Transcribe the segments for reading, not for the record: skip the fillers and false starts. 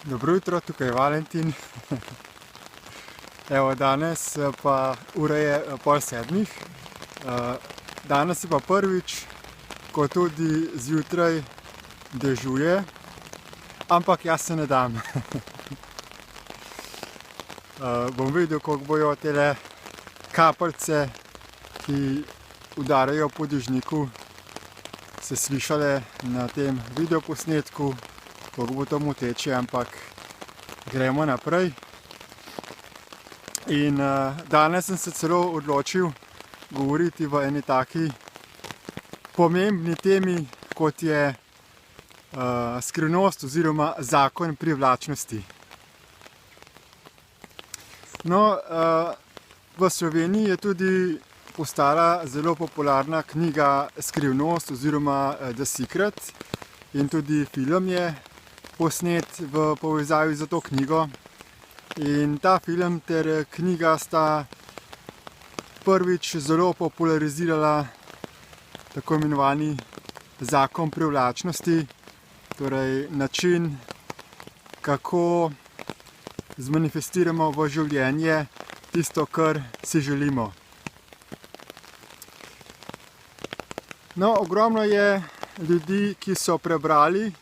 Dobro jutro, tukaj je Valentin. Evo, danes pa ura je 6:30. Danes je pa prvič, ko tudi zjutraj dežuje, ampak jaz se ne dam. Bom videl, koliko bojo tele kapljice, ki udarajo po dežniku, se slišale na tem videoposnetku, koliko bo to moteče, ampak gremo naprej. In danes sem se celo odločil govoriti v eni taki pomembni temi, kot je skrivnost oziroma zakon privlačnosti. No, v Sloveniji je tudi postala zelo popularna knjiga Skrivnost oziroma The Secret in tudi film je posnet v povezavi z to knjigo. In ta film ter knjiga sta prvič zelo popularizirala tako imenovani zakon privlačnosti, torej način, kako zmanifestiramo v življenje tisto, kar si želimo. No, ogromno je ljudi, ki so prebrali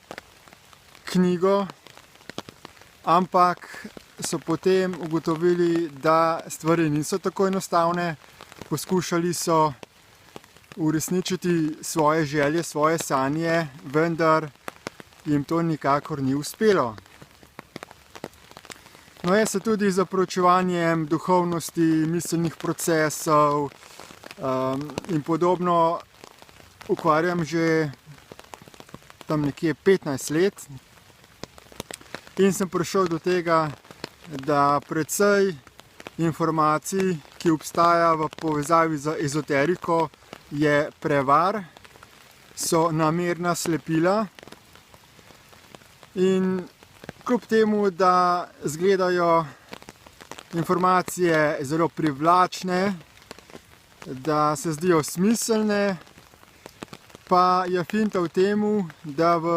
knjigo, ampak so potem ugotovili, da stvari niso tako enostavne. Poskušali so uresničiti svoje želje, svoje sanje, vendar jim to nikakor ni uspelo. No, jaz se tudi z proučevanjem duhovnosti, miselnih procesov in podobno ukvarjam že tam nekje 15 let. In sem prišel do tega, da precej informacij, ki obstaja v povezavi z ezoteriko, je prevar, so namerna slepila. In kljub temu, da izgledajo informacije zelo privlačne, da se zdijo smiselne, pa je finta v temu, da v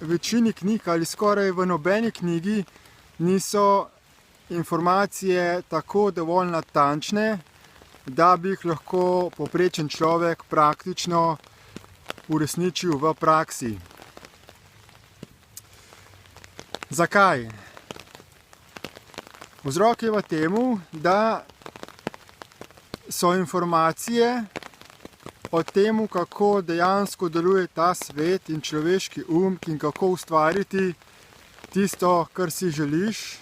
večini knjig ali skoraj v nobeni knjigi niso informacije tako dovolj natančne, da bi jih lahko povprečen človek praktično uresničil v praksi. Zakaj? Vzrok je v temu, da so informacije o tem, kako dejansko deluje ta svet in človeški in kako ustvariti tisto, kar si želiš,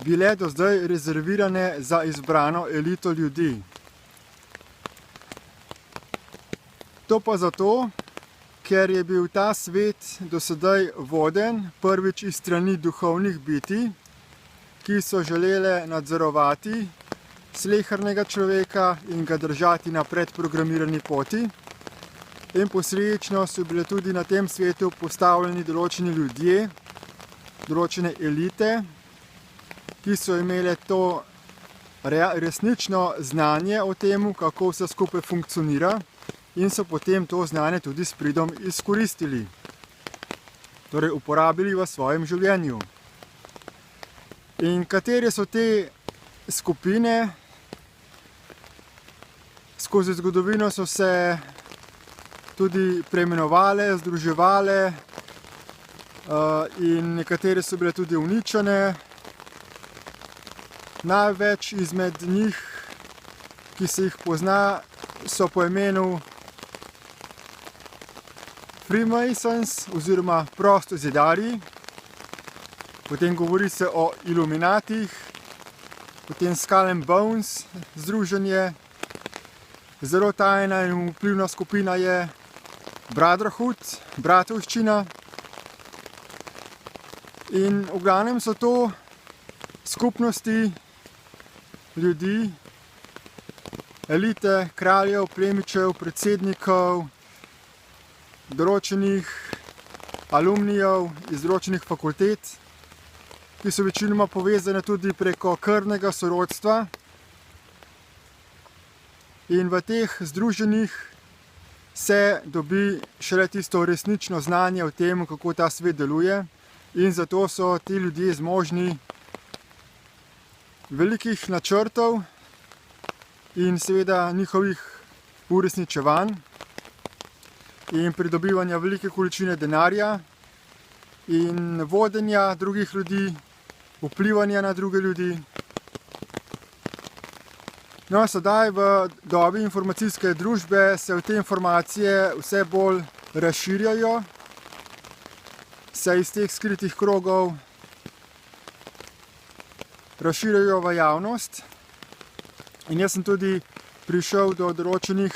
bile do zdaj rezervirane za izbrano elito ljudi. To pa zato, ker je bil ta svet do sedaj voden prvič iz strani duhovnih bitij, ki so želele nadzorovati slehernega človeka in ga držati na predprogramirani poti. In posledično so bile tudi na tem svetu postavljeni določeni ljudje, določene elite, ki so imele to resnično znanje o tem, kako vse skupaj funkcionira, in so potem to znanje tudi s pridom izkoristili, torej uporabili v svojem življenju. In katere so te skupine? Skozi zgodovino so se tudi preimenovale, združevale in nekatere so bile tudi uničene. Največ izmed njih, ki se jih pozna, so po imenu Freemasons oziroma prostozidarji. Potem govori se o Illuminatih, potem Skull and Bones združenje. Zelo tajna in vplivna skupina je Brotherhood, bratovščina. In v glavnem so to skupnosti ljudi, elite, kraljev, plemičev, predsednikov, določenih alumnijev iz določenih fakultet, ki so večinoma povezane tudi preko krvnega sorodstva. In v teh združenjih se dobi šele tisto resnično znanje o tem, kako ta svet deluje. in zato so ti ljudje zmožni velikih načrtov in seveda njihovih uresničevanj in pridobivanja velike količine denarja in vodenja drugih ljudi, vplivanja na druge ljudi. No, sedaj v dobi informacijske družbe se te informacije vse bolj razširjajo, se iz teh skritih krogov razširjajo v javnost. In jaz sem tudi prišel do določenih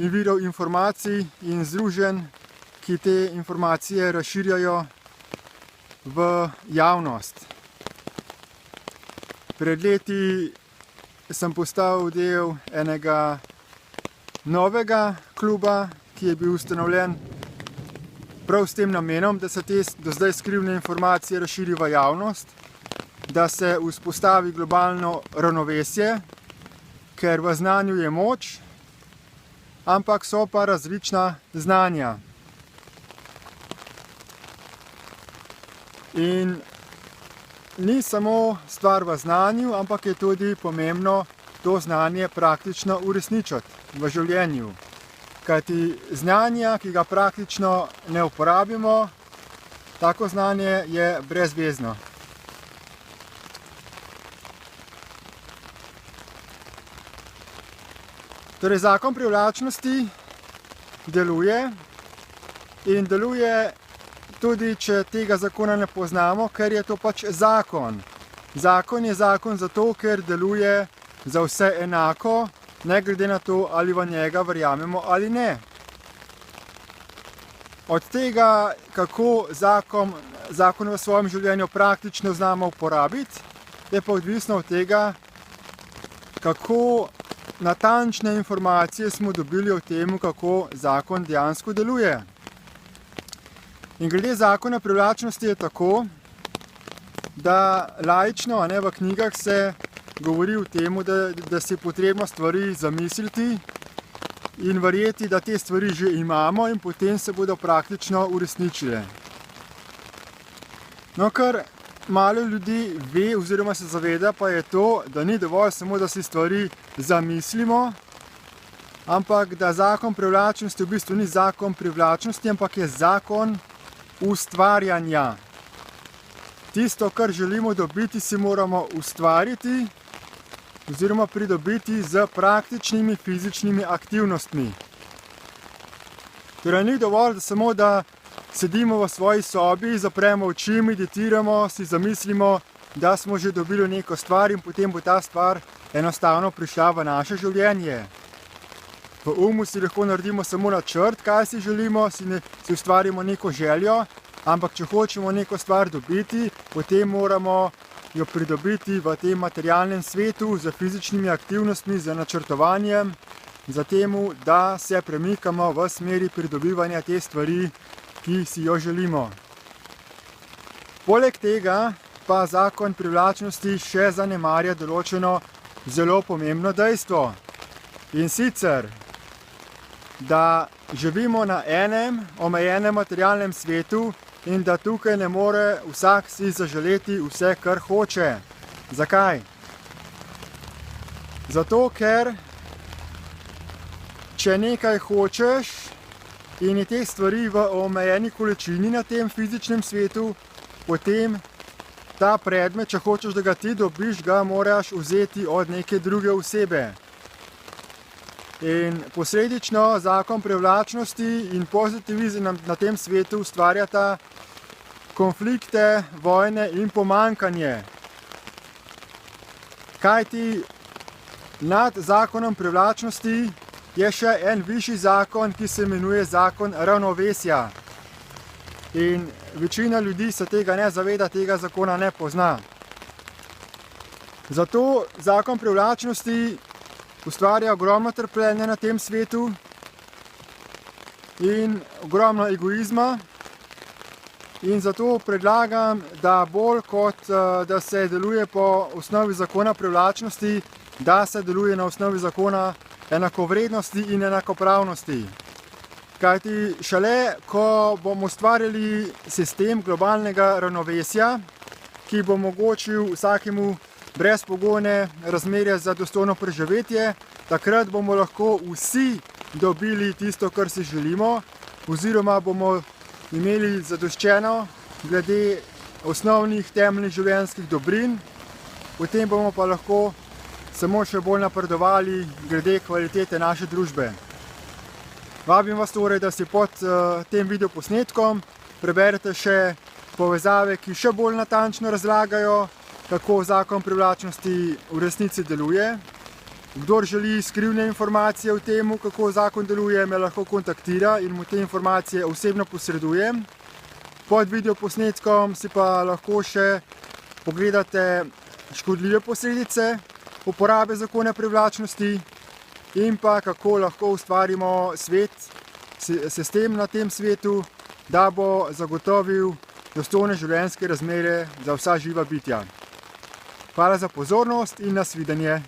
virov informacij in združenj, ki te informacije razširjajo v javnost. Pred leti sem postal del enega novega kluba, ki je bil ustanovljen prav s tem namenom, da se te do zdaj skrivne informacije razširi v javnost, da se vzpostavi globalno ravnovesje, ker v znanju je moč, ampak so pa različna znanja. In ni samo stvar v znanju, ampak je tudi pomembno to znanje praktično uresničiti v življenju. Kajti znanja, ki ga praktično ne uporabimo, tako znanje je brezvezno. Torej, zakon privlačnosti deluje in deluje tudi, če tega zakona ne poznamo, ker je to pač zakon. Zakon je zakon zato, ker deluje za vse enako, ne glede na to, ali v njega verjamemo ali ne. Od tega, kako zakon v svojem življenju praktično znamo uporabiti, je pa odvisno od tega, kako natančne informacije smo dobili o tem, kako zakon dejansko deluje. In glede zakona privlačnosti je tako, da laično, v knjigah se govori o tem, da si je potrebno stvari zamisliti in verjeti, da te stvari že imamo in potem se bodo praktično uresničile. No, kar malo ljudi ve oziroma se zaveda, pa je to, da ni dovolj samo, da si stvari zamislimo, ampak da zakon privlačnosti v bistvu ni zakon privlačnosti, ampak je zakon ustvarjanja. Tisto, kar želimo dobiti, si moramo ustvariti oziroma pridobiti z praktičnimi fizičnimi aktivnostmi. Torej, ni dovolj, da samo da sedimo v svoji sobi, zapremo oči, meditiramo, si zamislimo, da smo že dobili neko stvar in potem bo ta stvar enostavno prišla v naše življenje. V umu si lahko naredimo samo načrt, kaj si želimo, si ustvarimo neko željo, ampak če hočemo neko stvar dobiti, potem moramo jo pridobiti v tem materialnem svetu z fizičnimi aktivnostmi, z načrtovanjem, za temu, da se premikamo v smeri pridobivanja te stvari, ki si jo želimo. Poleg tega pa zakon privlačnosti še zanemarja določeno zelo pomembno dejstvo. In sicer, da živimo na enem omejenem materialnem svetu in da tukaj ne more vsak si zaželeti vse, kar hoče. Zakaj? Zato, ker če nekaj hočeš in je teh stvari v omejeni količini na tem fizičnem svetu, potem ta predmet, če hočeš, da ga ti dobiš, ga moraš vzeti od neke druge osebe. In posledično zakon privlačnosti in pozitivizem na tem svetu ustvarjata konflikte, vojne in pomanjkanje. Kajti nad zakonom privlačnosti je še en višji zakon, ki se imenuje zakon ravnovesja. In večina ljudi se tega ne zaveda, tega zakona ne pozna. Zato zakon privlačnosti ustvarja ogromno trpljenja na tem svetu in ogromno egoizma. In zato predlagam, da bolj kot da se deluje po osnovi zakona privlačnosti, da se deluje na osnovi zakona enakovrednosti in enakopravnosti. Kajti šele, ko bomo ustvarili sistem globalnega ravnovesja, ki bo omogočil vsakemu brezpogojne razmere za dostojno preživetje, takrat bomo lahko vsi dobili tisto, kar si želimo, oziroma bomo imeli zadoščeno glede osnovnih temeljnih življenjskih dobrin, potem bomo pa lahko samo še bolj napredovali glede kvalitete naše družbe. Vabim vas torej, da si pod tem videoposnetkom preberete še povezave, ki še bolj natančno razlagajo, kako zakon privlačnosti v resnici deluje. Kdor želi skrivne informacije o tem, kako zakon deluje, me lahko kontaktira in mu te informacije osebno posredujem. Pod videoposnetkom si pa lahko še pogledate škodljive posledice uporabe zakona privlačnosti in pa kako lahko ustvarimo svet, sistem na tem svetu, da bo zagotovil dostojne življenjske razmere za vsa živa bitja. Hvala za pozornost in nasvidenje.